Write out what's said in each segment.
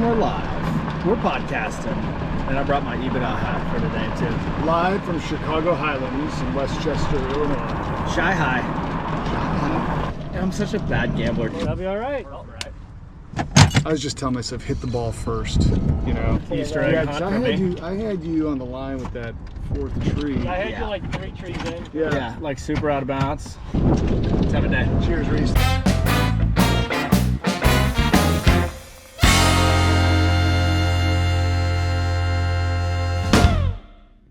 and we're live. We're podcasting. And I brought my EBITDA hat for today, too. Live from Chicago Highlands in Westchester, Illinois. Shy high. I'm such a bad gambler. That'll be all right. I was just telling myself, hit the ball first, you know. Easter egg hunt for me. I had you on the line with that fourth tree. I had you like 3 trees in. Yeah, like super out of bounds. Let's have a day. Cheers, Reese.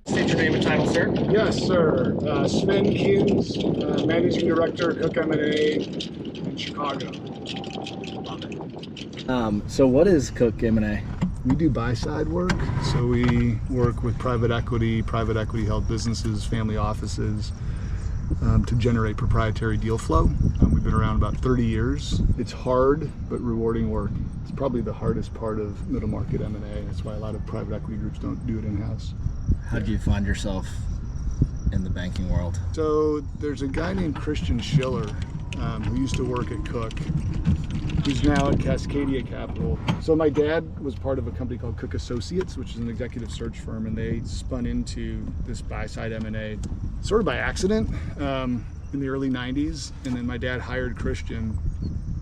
State your name and title, sir. Yes, sir. Sven Kins, Managing Director, Cook M&A in Chicago. So what is Cook M&A? We do buy-side work, so we work with private equity-held businesses, family offices, to generate proprietary deal flow. We've been around about 30 years. It's hard, but rewarding work. It's probably the hardest part of middle market M&A. That's why a lot of private equity groups don't do it in-house. How did you find yourself in the banking world? So there's a guy named Christian Schiller who used to work at Cook, who's now at Cascadia Capital. So my dad was part of a company called Cook Associates, which is an executive search firm, and they spun into this buy-side M&A sort of by accident in the early 90s. And then my dad hired Christian.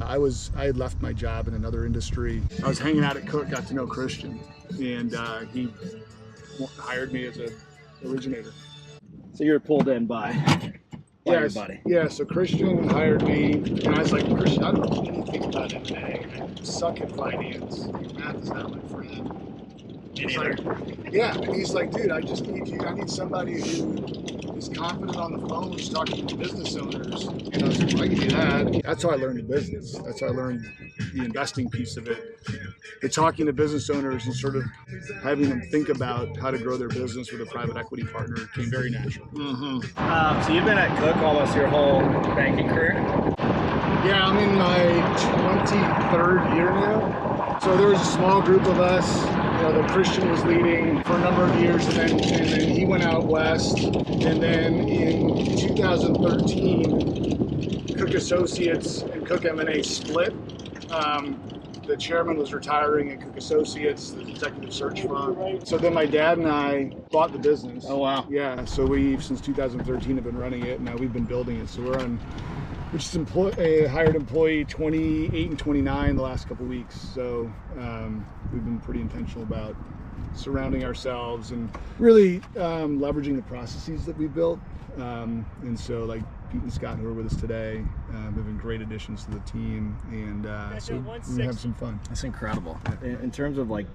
I had left my job in another industry. I was hanging out at Cook, got to know Christian, and he hired me as an originator. So you were pulled in by your buddy. Yeah, so Christian hired me, and I was like, Christian, I don't know anything about M&A. I suck at finance. Math is not my friend. Me neither. Yeah, and he's like, dude, I just need you. I need somebody who is confident on the phone, who's talking to business owners. And I was like, I can do that. That's how I learned the business. That's how I learned the investing piece of it. The talking to business owners and sort of having them think about how to grow their business with a private equity partner came very natural. Mm-hmm. So you've been at Cook almost your whole banking career? Yeah, I'm in my 23rd year now. So there was a small group of us, that Christian was leading for a number of years, and then he went out west. And then in 2013, Cook Associates and Cook M&A split. The chairman was retiring at Cook Associates, the executive search firm. So then my dad and I bought the business. Oh, wow. Yeah, so we've, since 2013, have been running it, and now we've been building it. So we're on, which is hired employee 28 and 29 the last couple of weeks. So we've been pretty intentional about surrounding ourselves and really leveraging the processes that we built. And so like Pete and Scott, who are with us today, have been great additions to the team, and so we're gonna have some fun. That's incredible. In terms of like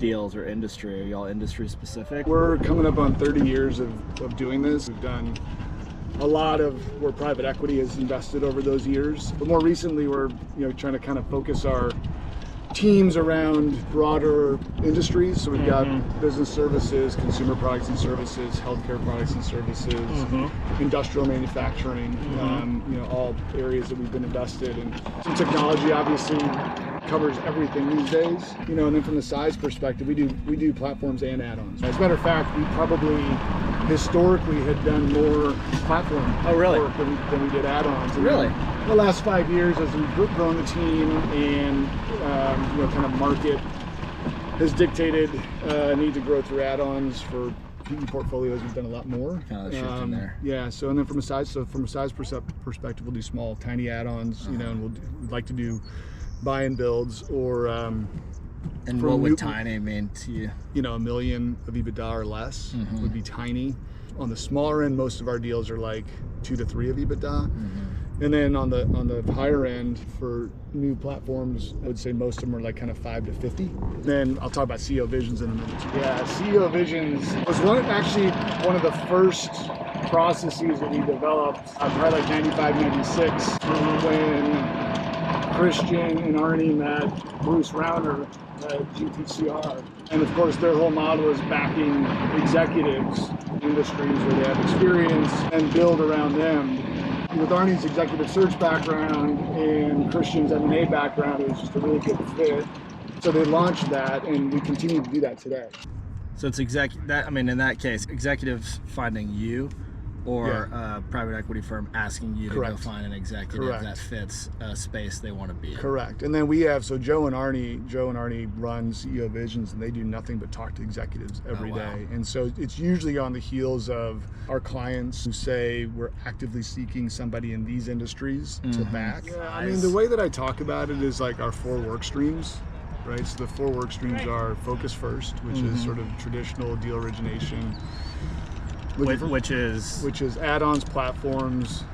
deals or industry, are y'all industry specific? We're coming up on 30 years of doing this. We've done a lot of where private equity has invested over those years, but more recently we're trying to kind of focus our teams around broader industries. So we've got business services, consumer products and services, healthcare products and services, industrial manufacturing, all areas that we've been invested in. Some technology obviously covers everything these days, and then from the size perspective, we do platforms and add-ons. As a matter of fact, we probably historically had done more platform work than we did add-ons. And really? The last 5 years, as we've grown the team and kind of market has dictated need to grow through add-ons for PE portfolios. We've done a lot more. Kind of shifting there. Yeah. So and then from a size perspective, we'll do small, tiny add-ons. And we'd like to do buy and builds or. And what would tiny mean to you? $1 million of EBITDA or less would be tiny. On the smaller end, most of our deals are like 2 to 3 of EBITDA. And then on the higher end for new platforms, I would say most of them are like kind of 5 to 50. Then I'll talk about CEO Visions in a minute. Yeah, CEO Visions was one of the first processes that we developed, probably like 95, 96, when Christian and Arnie met Bruce Rauner at GTCR. And of course, their whole model is backing executives, industries where they have experience, and build around them. With Arnie's executive search background and Christian's M&A background, it was just a really good fit. So they launched that, and we continue to do that today. So it's in that case, executives finding you or a private equity firm asking you to Correct. go find an executive Correct. that fits a space they want to be in. Correct. And then we have, so Joe and Arnie run CEO Visions, and they do nothing but talk to executives every wow. day. And so it's usually on the heels of our clients who say we're actively seeking somebody in these industries to back. Yeah, I mean, the way that I talk about it is like our 4 work streams, right? So the 4 work streams are focus first, which is sort of traditional deal origination. Which is add-ons, platforms.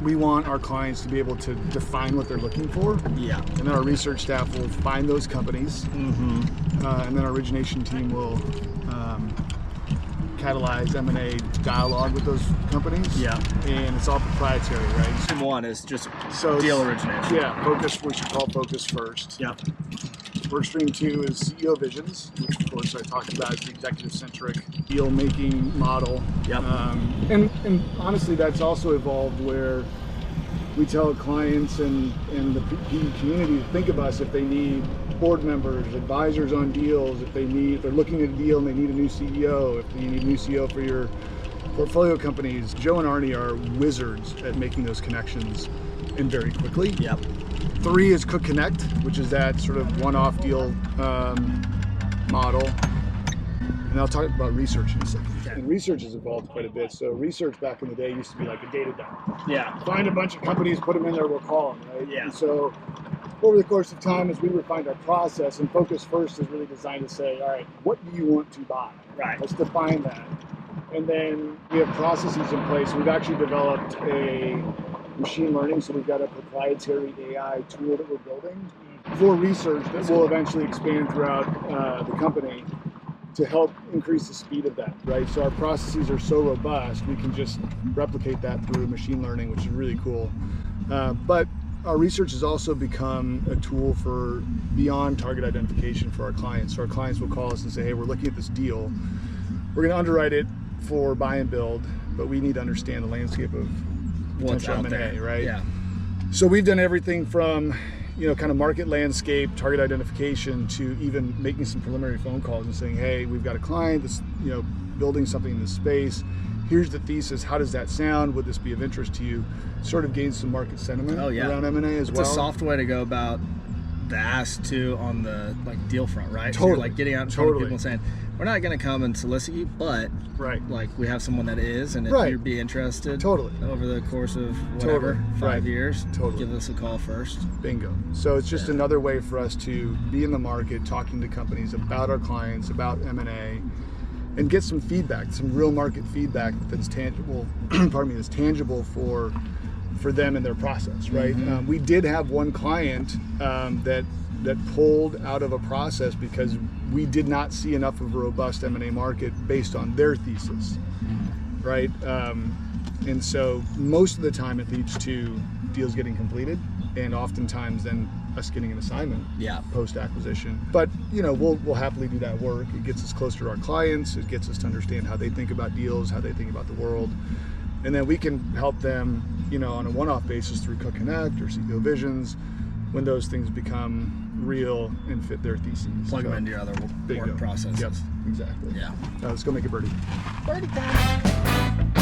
We want our clients to be able to define what they're looking for. Yeah. And then our research staff will find those companies. And then our origination team will catalyze M&A dialogue with those companies. Yeah. And it's all proprietary, right? Stream 1 is just So deal origination. Yeah, focus, we should call focus first. Yep. Work stream 2 is CEO Visions, which of course I talked about, is the executive-centric deal-making model. Yep. And honestly, that's also evolved where we tell clients and the PE community to think of us if they need board members, advisors on deals, if they're looking at a deal and they need a new CEO, if you need a new CEO for your portfolio companies. Joe and Arnie are wizards at making those connections and very quickly. Yep. 3 is Cook Connect, which is that sort of one-off deal model. And I'll talk about research in a second. And research has evolved quite a bit. So research back in the day used to be like a data dump. Yeah. Find a bunch of companies, put them in there, we'll call them, right? Yeah. And so over the course of time, as we refined our process, and Focus First is really designed to say, all right, what do you want to buy? Right. Let's define that. And then we have processes in place. We've actually developed a machine learning, so we've got a proprietary AI tool that we're building for research that will eventually expand throughout the company to help increase the speed of that, right? So our processes are so robust, we can just replicate that through machine learning, which is really cool. But our research has also become a tool for beyond target identification for our clients. So our clients will call us and say, hey, we're looking at this deal. We're gonna underwrite it for buy and build, but we need to understand the landscape of What's potential out M&A, there, right? Yeah. So we've done everything from, kind of market landscape, target identification, to even making some preliminary phone calls and saying, hey, we've got a client that's, building something in this space. Here's the thesis. How does that sound? Would this be of interest to you? Sort of gain some market sentiment around M&A as well. It's a soft way to go about the ask too on the deal front, right? Totally. So you're getting out in front of people and saying, we're not going to come and solicit you, but we have someone that is, and if you'd be interested over the course of whatever, 5 years, give us a call first. Bingo. So it's just another way for us to be in the market, talking to companies about our clients, about M&A, and get some feedback, some real market feedback that's tangible, that's tangible for them in their process, right? We did have one client that pulled out of a process because we did not see enough of a robust M&A market based on their thesis, right? And so most of the time it leads to deals getting completed, and oftentimes then us getting an assignment post-acquisition. But we'll happily do that work. It gets us closer to our clients. It gets us to understand how they think about deals, how they think about the world. And then we can help them, on a one-off basis through Cook Connect or CEO Visions when those things become real and fit their theses. Plug them into your other work processes. Yep, exactly. Yeah. Let's go make a birdie. Birdie time.